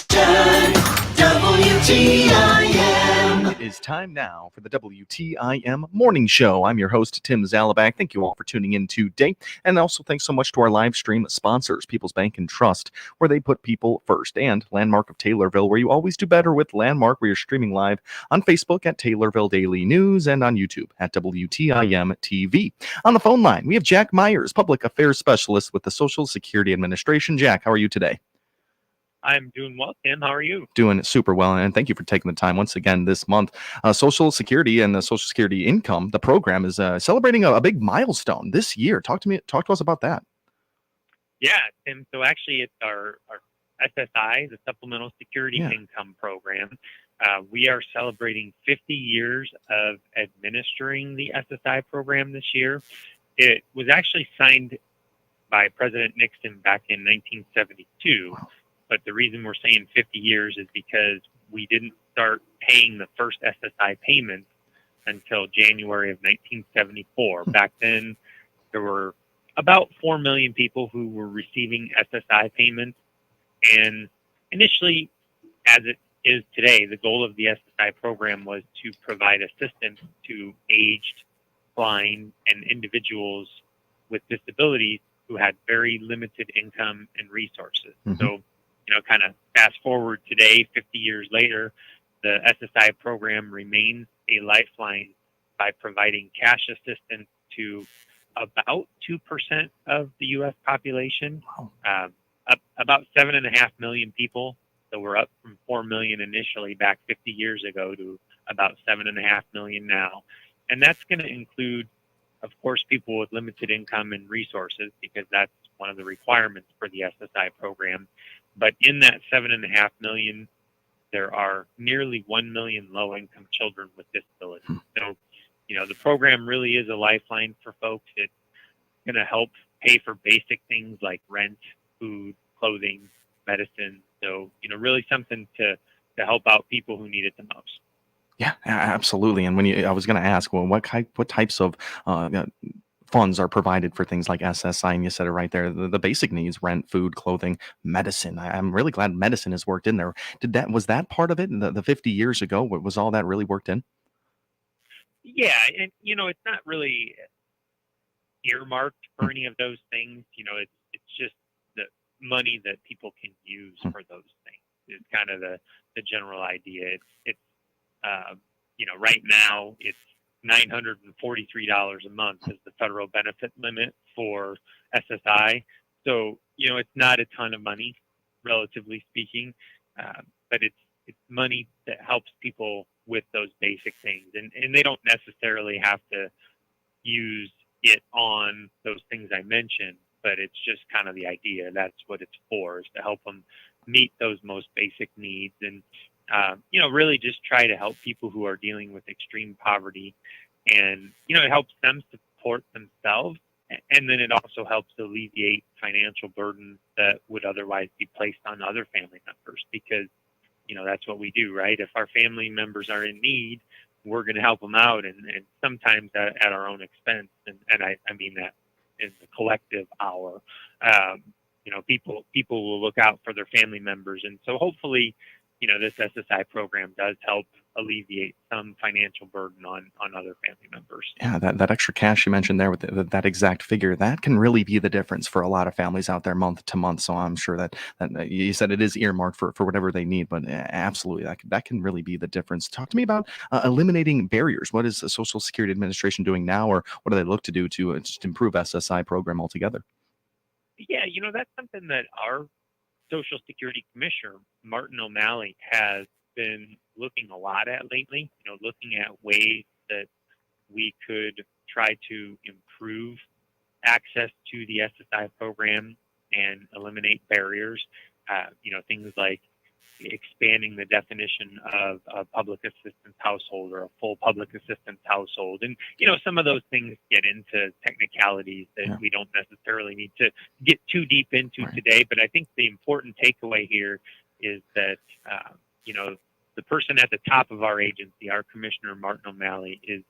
WTIM. It is time now for the WTIM Morning Show. I'm your host, Tim Zalabak. Thank you all for tuning in today. And also thanks so much to our live stream sponsors, People's Bank and Trust, where they put people first, and Landmark of Taylorville, where you always do better with Landmark, where you're streaming live on Facebook at Taylorville Daily News and on YouTube at WTIM TV. On the phone line, we have Jack Myers, Public Affairs Specialist with the Social Security Administration. Jack, how are you today? I'm doing well, Tim. How are you? Doing super well, and thank you for taking the time once again this month. Social Security and the Social Security income, the program is celebrating a big milestone this year. Talk to us about that. Yeah, Tim. So actually, it's our SSI, the Supplemental Security Income Program. We are celebrating 50 years of administering the SSI program this year. It was actually signed by President Nixon back in 1972. Wow. But the reason we're saying 50 years is because we didn't start paying the first SSI payments until January of 1974. Back then, there were about 4 million people who were receiving SSI payments. And initially, as it is today, the goal of the SSI program was to provide assistance to aged, blind, and individuals with disabilities who had very limited income and resources. Mm-hmm. So, kind of fast forward today, 50 years later, the SSI program remains a lifeline by providing cash assistance to about 2% of the U.S. population, about 7.5 million people. So we're up from 4 million initially back 50 years ago to about 7.5 million now. And that's going to include, of course, people with limited income and resources, because that's one of the requirements for the SSI program. But in that 7.5 million, there are nearly 1 million low-income children with disabilities. So, the program really is a lifeline for folks. It's going to help pay for basic things like rent, food, clothing, medicine. So, really something to help out people who need it the most. Yeah, absolutely. And I was going to ask, well, what types of funds are provided for things like SSI, and you said it right there, the basic needs: rent, food, clothing, medicine. I'm really glad medicine has worked in there. Was that part of it in the 50 years ago? Was all that really worked in? Yeah, and it's not really earmarked for any of those things. It's just the money that people can use for those things. It's kind of the general idea. It's right now it's $943 a month is the federal benefit limit for SSI. So, it's not a ton of money, relatively speaking, but it's money that helps people with those basic things. And they don't necessarily have to use it on those things I mentioned, but it's just kind of the idea. That's what it's for, is to help them meet those most basic needs. And really just try to help people who are dealing with extreme poverty. And, it helps them support themselves. And then it also helps alleviate financial burdens that would otherwise be placed on other family members, because, that's what we do, right? If our family members are in need, we're going to help them out, and sometimes at our own expense. And I mean that in the collective our, people will look out for their family members. And so hopefully, this SSI program does help alleviate some financial burden on other family members. Yeah, that extra cash you mentioned there with that exact figure, that can really be the difference for a lot of families out there month to month. So I'm sure that you said it is earmarked for whatever they need, but absolutely that can really be the difference. Talk to me about eliminating barriers. What is the Social Security Administration doing now, or what do they look to do to just improve SSI program altogether? Yeah, that's something that our Social Security Commissioner, Martin O'Malley, has been looking a lot at lately, looking at ways that we could try to improve access to the SSI program and eliminate barriers. Things like expanding the definition of a public assistance household or a full public assistance household. And, some of those things get into technicalities that we don't necessarily need to get too deep into today. But I think the important takeaway here is that, the person at the top of our agency, our Commissioner, Martin O'Malley, is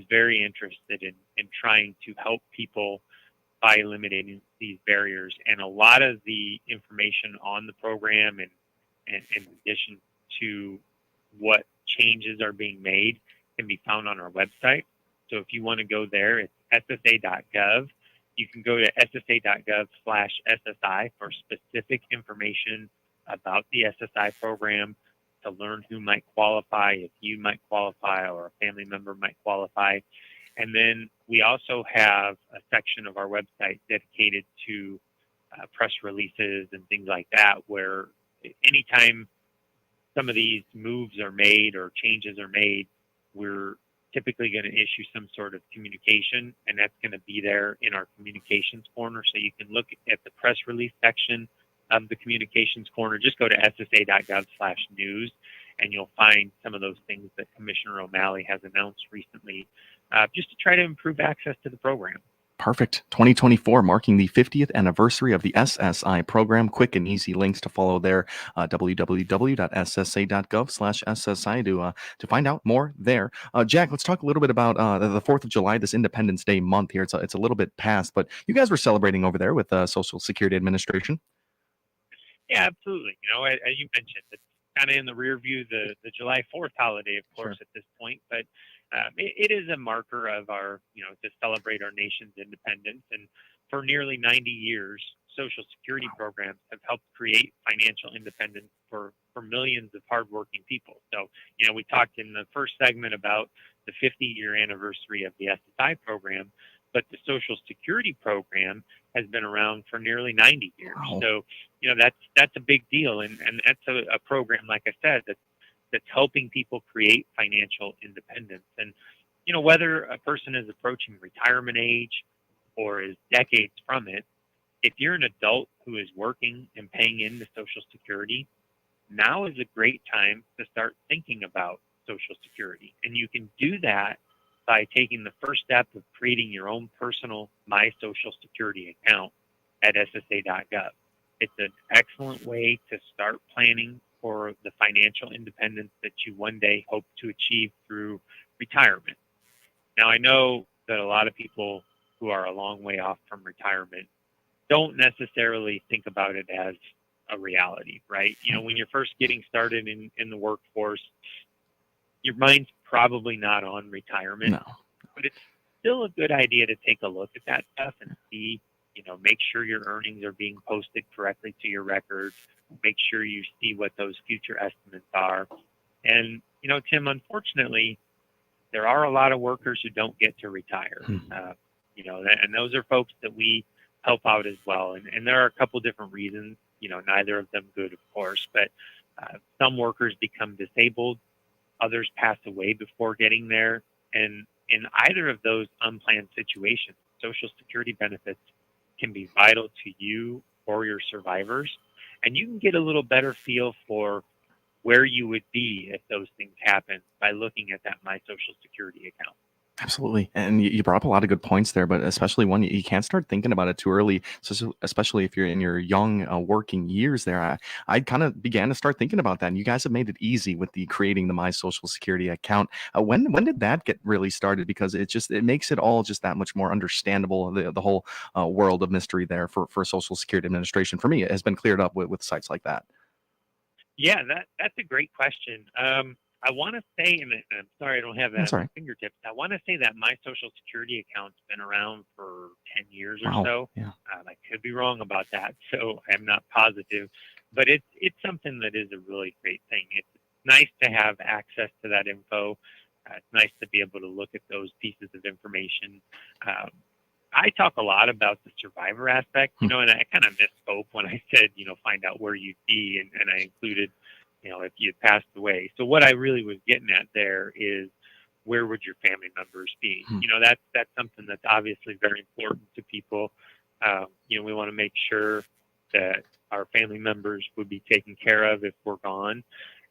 very interested in trying to help people by eliminating these barriers. And a lot of the information on the program and in addition to what changes are being made, can be found on our website. So if you want to go there, it's ssa.gov. You can go to ssa.gov/SSI for specific information about the SSI program, to learn who might qualify, if you might qualify or a family member might qualify. And then we also have a section of our website dedicated to press releases and things like that, where anytime some of these moves are made or changes are made, we're typically going to issue some sort of communication, and that's going to be there in our communications corner. So you can look at the press release section of the communications corner. Just go to ssa.gov/news, and you'll find some of those things that Commissioner O'Malley has announced recently, just to try to improve access to the program. Perfect. 2024 marking the 50th anniversary of the SSI program. Quick and easy links to follow there. www.ssa.gov/SSI to find out more there. Jack, let's talk a little bit about the 4th of July, this Independence Day month here. It's a little bit past, but you guys were celebrating over there with the Social Security Administration. Yeah, absolutely. As you mentioned, it's kind of in the rear view, the July 4th holiday, of course, at this point, but it is a marker of our, to celebrate our nation's independence. And for nearly 90 years, Social Security programs have helped create financial independence for millions of hardworking people. So, we talked in the first segment about the 50-year anniversary of the SSI program, but the Social Security program has been around for nearly 90 years. Wow. So, that's a big deal. And that's a program, like I said, that's helping people create financial independence. And, whether a person is approaching retirement age or is decades from it, if you're an adult who is working and paying into Social Security, now is a great time to start thinking about Social Security. And you can do that by taking the first step of creating your own personal My Social Security account at ssa.gov. It's an excellent way to start planning for the financial independence that you one day hope to achieve through retirement. Now, I know that a lot of people who are a long way off from retirement don't necessarily think about it as a reality, right? When you're first getting started in the workforce, your mind's probably not on retirement, No. but it's still a good idea to take a look at that stuff and see, make sure your earnings are being posted correctly to your records, make sure you see what those future estimates are. And, Tim, unfortunately, there are a lot of workers who don't get to retire, and those are folks that we help out as well. And there are a couple different reasons, neither of them good, of course, but some workers become disabled, others pass away before getting there. And in either of those unplanned situations, Social Security benefits can be vital to you or your survivors. And you can get a little better feel for where you would be if those things happen by looking at that My Social Security account. Absolutely. And you brought up a lot of good points there, but especially one, you can't start thinking about it too early. So especially if you're in your young working years there, I kind of began to start thinking about that. And you guys have made it easy with the creating the My Social Security account. When did that get really started? Because it makes it all just that much more understandable. The whole world of mystery there for Social Security Administration, for me, it has been cleared up with sites like that. Yeah, that's a great question. I want to say, and I'm sorry I don't have that That's at all my right. fingertips. I want to say that My Social Security account's been around for 10 years or Wow. so. Yeah. I could be wrong about that, so I'm not positive. But it's something that is a really great thing. It's nice to have access to that info. It's nice to be able to look at those pieces of information. I talk a lot about the survivor aspect, and I kind of misspoke when I said, find out where you'd be, and I included, if you had passed away. So what I really was getting at there is, where would your family members be? That's something that's obviously very important to people. We want to make sure that our family members would be taken care of if we're gone.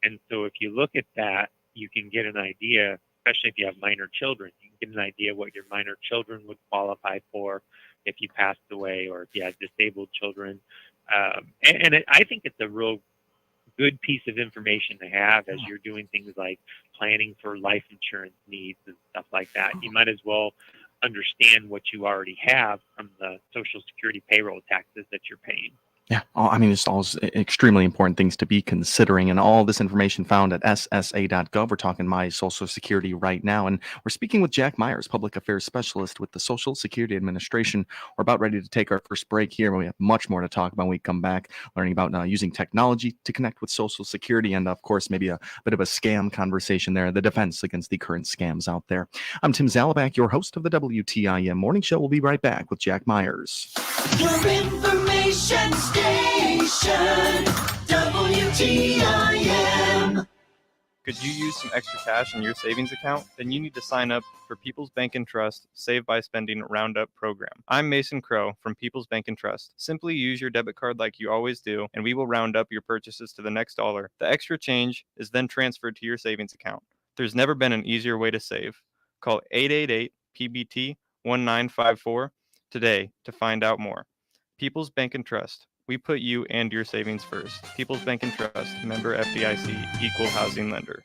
And so if you look at that, you can get an idea, especially if you have minor children, you can get an idea what your minor children would qualify for if you passed away, or if you had disabled children. I think it's a real good piece of information to have as you're doing things like planning for life insurance needs and stuff like that. You might as well understand what you already have from the Social Security payroll taxes that you're paying. Yeah, I mean, it's all extremely important things to be considering, and all this information found at ssa.gov. We're talking My Social Security right now, and we're speaking with Jack Myers, Public Affairs Specialist with the Social Security Administration. We're about ready to take our first break here, and we have much more to talk about when we come back, learning about using technology to connect with Social Security, and of course, maybe a bit of a scam conversation there, the defense against the current scams out there. I'm Tim Zalabak, your host of the WTIM Morning Show. We'll be right back with Jack Myers. Your information station, WTIM. Could you use some extra cash in your savings account? Then you need to sign up for People's Bank and Trust Save by Spending Roundup program. I'm Mason Crow from People's Bank and Trust. Simply use your debit card like you always do, and we will round up your purchases to the next dollar. The extra change is then transferred to your savings account. There's never been an easier way to save. Call 888-PBT-1954 today to find out more. People's Bank and Trust. We put you and your savings first. People's Bank and Trust, member FDIC, equal housing lender.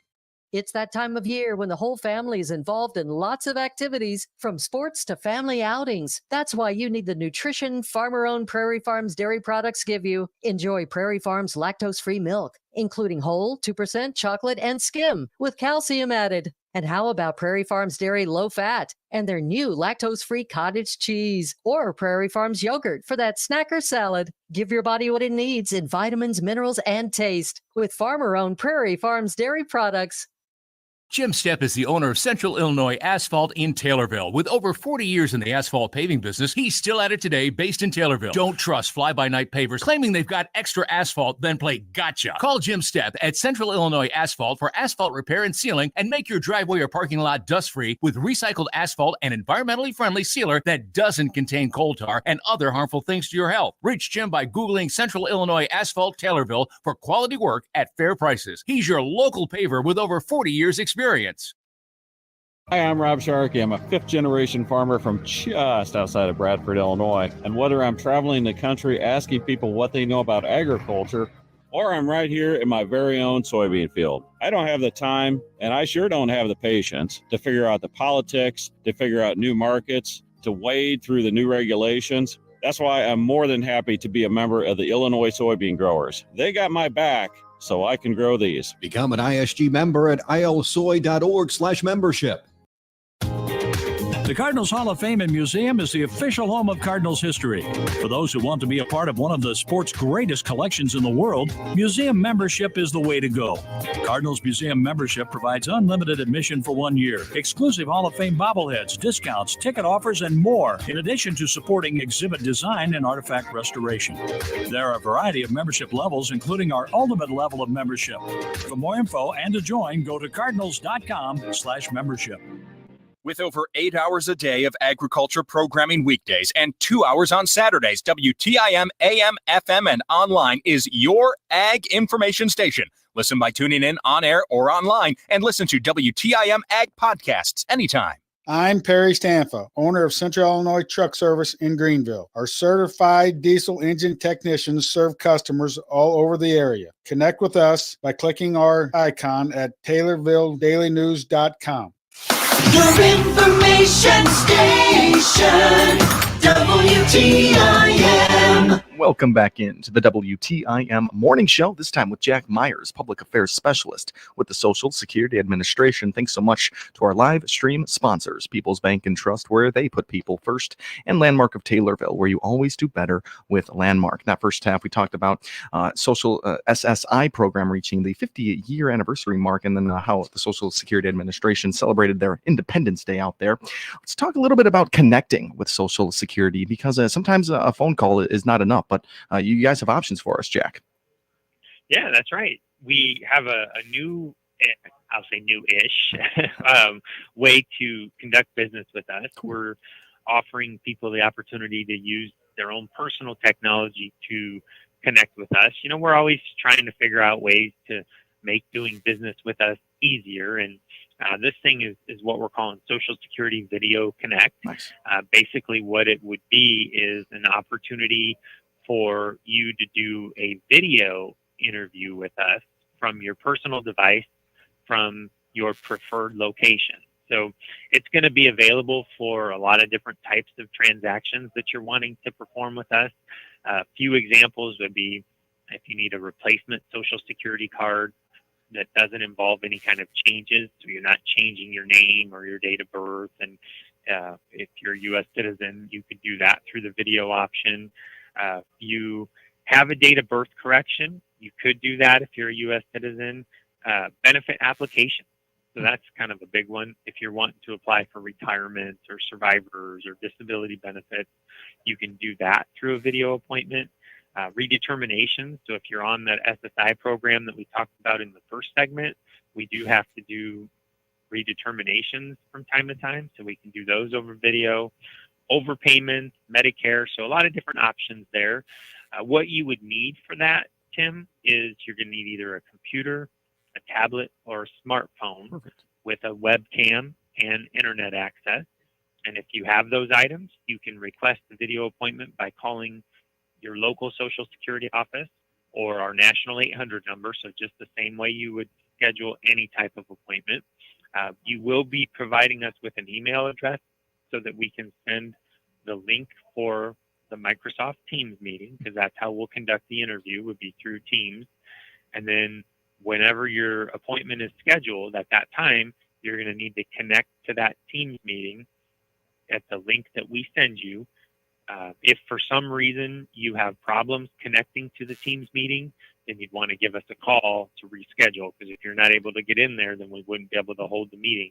It's that time of year when the whole family is involved in lots of activities, from sports to family outings. That's why you need the nutrition farmer-owned Prairie Farms dairy products give you. Enjoy Prairie Farms lactose-free milk, including whole, 2% chocolate, and skim, with calcium added. And how about Prairie Farms Dairy Low Fat and their new lactose-free cottage cheese, or Prairie Farms yogurt for that snack or salad? Give your body what it needs in vitamins, minerals, and taste with farmer-owned Prairie Farms dairy products. Jim Stepp is the owner of Central Illinois Asphalt in Taylorville. With over 40 years in the asphalt paving business, he's still at it today, based in Taylorville. Don't trust fly-by-night pavers claiming they've got extra asphalt, then play gotcha. Call Jim Stepp at Central Illinois Asphalt for asphalt repair and sealing, and make your driveway or parking lot dust-free with recycled asphalt and environmentally friendly sealer that doesn't contain coal tar and other harmful things to your health. Reach Jim by Googling Central Illinois Asphalt Taylorville for quality work at fair prices. He's your local paver with over 40 years experience. Hi, I'm Rob Sharkey. I'm a fifth-generation farmer from just outside of Bradford, Illinois. And whether I'm traveling the country asking people what they know about agriculture, or I'm right here in my very own soybean field, I don't have the time, and I sure don't have the patience to figure out the politics, to figure out new markets, to wade through the new regulations. That's why I'm more than happy to be a member of the Illinois soybean growers. They got my back, so I can grow these. Become an ISG member at ilsoy.org/membership. The Cardinals Hall of Fame and Museum is the official home of Cardinals history. For those who want to be a part of one of the sport's greatest collections in the world, museum membership is the way to go. Cardinals Museum membership provides unlimited admission for 1 year, exclusive Hall of Fame bobbleheads, discounts, ticket offers, and more, in addition to supporting exhibit design and artifact restoration. There are a variety of membership levels, including our ultimate level of membership. For more info and to join, go to cardinals.com/membership. With over 8 hours a day of agriculture programming weekdays and 2 hours on Saturdays, WTIM AM, FM, and online is your ag information station. Listen by tuning in on air or online, and listen to WTIM Ag podcasts anytime. I'm Perry Stanfa, owner of Central Illinois Truck Service in Greenville. Our certified diesel engine technicians serve customers all over the area. Connect with us by clicking our icon at TaylorvilleDailyNews.com. Your information station, WTIM. Welcome back into the WTIM Morning Show, this time with Jack Myers, Public Affairs Specialist with the Social Security Administration. Thanks so much to our live stream sponsors, People's Bank and Trust, where they put people first, and Landmark of Taylorville, where you always do better with Landmark. In that first half, we talked about social SSI program reaching the 50-year anniversary mark, and then how the Social Security Administration celebrated their Independence Day out there. Let's talk a little bit about connecting with Social Security, because sometimes a phone call is not enough, but you guys have options for us, Jack. Yeah, that's right. We have a new, I'll say new-ish, way to conduct business with us. We're offering people the opportunity to use their own personal technology to connect with us. You know, we're always trying to figure out ways to make doing business with us easier, and this thing is what we're calling Social Security Video Connect. Nice. Basically, what it would be is an opportunity for you to do a video interview with us from your personal device, from your preferred location. So it's going to be available for a lot of different types of transactions that you're wanting to perform with us. A few examples would be if you need a replacement Social Security card that doesn't involve any kind of changes, so you're not changing your name or your date of birth. And if you're a U.S. citizen, you could do that through the video option. If you have a date of birth correction, you could do that if you're a U.S. citizen. Benefit application. So that's kind of a big one. If you're wanting to apply for retirement or survivors or disability benefits, you can do that through a video appointment. Redetermination. So if you're on that SSI program that we talked about in the first segment, we do have to do redeterminations from time to time. So we can do those over video. Overpayments, Medicare. So a lot of different options there. What you would need for that, Tim, is you're going to need either a computer, a tablet, or a smartphone with a webcam and internet access. And if you have those items, you can request a video appointment by calling your local Social Security office or our national 800 number. So just the same way you would schedule any type of appointment. You will be providing us with an email address so that we can send the link for the Microsoft Teams meeting, because that's how we'll conduct the interview, would be through Teams. And then whenever your appointment is scheduled at that time, you're going to need to connect to that Teams meeting at the link that we send you. If for some reason you have problems connecting to the Teams meeting, then you'd want to give us a call to reschedule, because if you're not able to get in there, then we wouldn't be able to hold the meeting.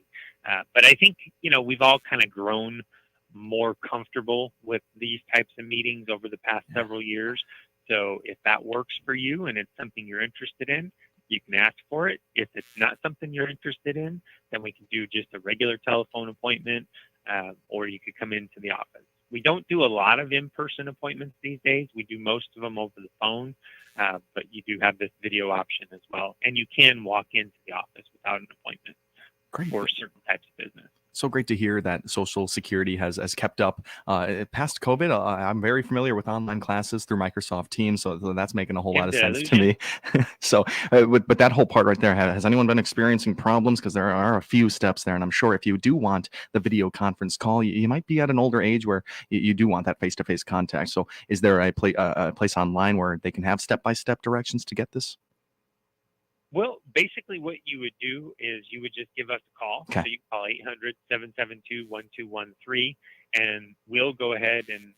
But I think, we've all kind of grown more comfortable with these types of meetings over the past several years. So if that works for you and it's something you're interested in, you can ask for it. If it's not something you're interested in, then we can do just a regular telephone appointment, or you could come into the office. We don't do a lot of in-person appointments these days. We do most of them over the phone, but you do have this video option as well. And you can walk into the office without an appointment for certain types of business. So great to hear that Social Security has kept up past COVID. I'm very familiar with online classes through Microsoft Teams, so that's making a whole lot of sense to me. So, but that whole part right there, has anyone been experiencing problems? Because there are a few steps there, and I'm sure if you do want the video conference call, you might be at an older age where you do want that face-to-face contact. So, is there a place online where they can have step-by-step directions to get this? Well, basically what you would do is you would just give us a call. Okay. So you call 800-772-1213, and we'll go ahead and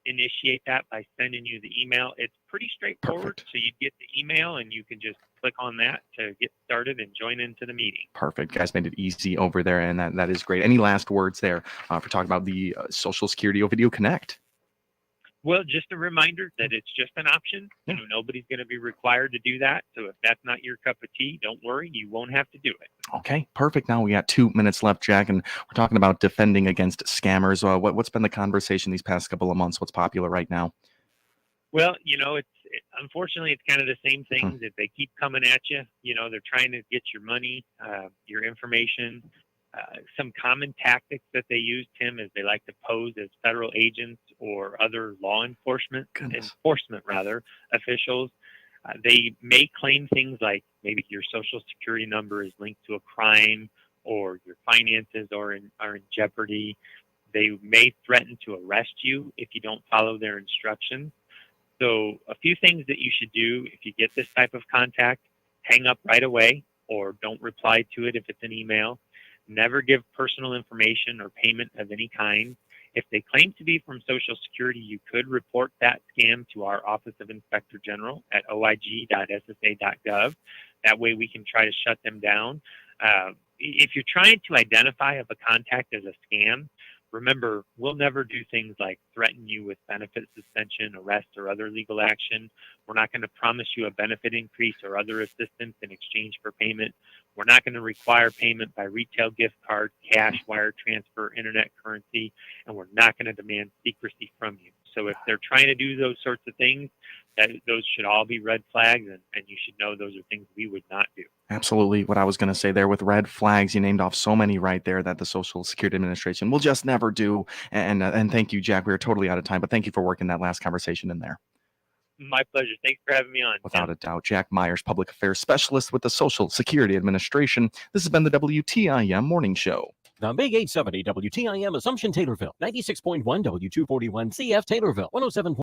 initiate that by sending you the email. It's pretty straightforward. Perfect. So you get the email and you can just click on that to get started and join into the meeting. Perfect. Guys made it easy over there, and that is great. Any last words there for talking about the Social Security Video Connect? Well, just a reminder that it's just an option. Yeah. Nobody's going to be required to do that. So if that's not your cup of tea, don't worry. You won't have to do it. Okay, perfect. Now we got 2 minutes left, Jack, and we're talking about defending against scammers. What's been the conversation these past couple of months? What's popular right now? Well, unfortunately, it's kind of the same things. If they keep coming at you, they're trying to get your money, your information. Some common tactics that they use, Tim, is they like to pose as federal agents or other law enforcement officials. They may claim things like maybe your Social Security number is linked to a crime or your finances are in jeopardy. They may threaten to arrest you if you don't follow their instructions. So a few things that you should do if you get this type of contact: hang up right away or don't reply to it if it's an email. Never give personal information or payment of any kind. If they claim to be from Social Security, you could report that scam to our Office of Inspector General at oig.ssa.gov. That way we can try to shut them down. If you're trying to identify if a contact is a scam, remember, we'll never do things like threaten you with benefit suspension, arrest, or other legal action. We're not going to promise you a benefit increase or other assistance in exchange for payment. We're not going to require payment by retail gift card, cash, wire transfer, internet currency, and we're not going to demand secrecy from you. So if they're trying to do those sorts of things, those should all be red flags, and you should know those are things we would not do. Absolutely. What I was going to say there with red flags, you named off so many right there that the Social Security Administration will just never do. And thank you, Jack. We are totally out of time, but thank you for working that last conversation in there. My pleasure. Thanks for having me on. Without a doubt. Jack Myers, Public Affairs Specialist with the Social Security Administration. This has been the WTIM Morning Show. The Big 870 WTIM Assumption Taylorville, 96.1 W241 CF Taylorville, 107.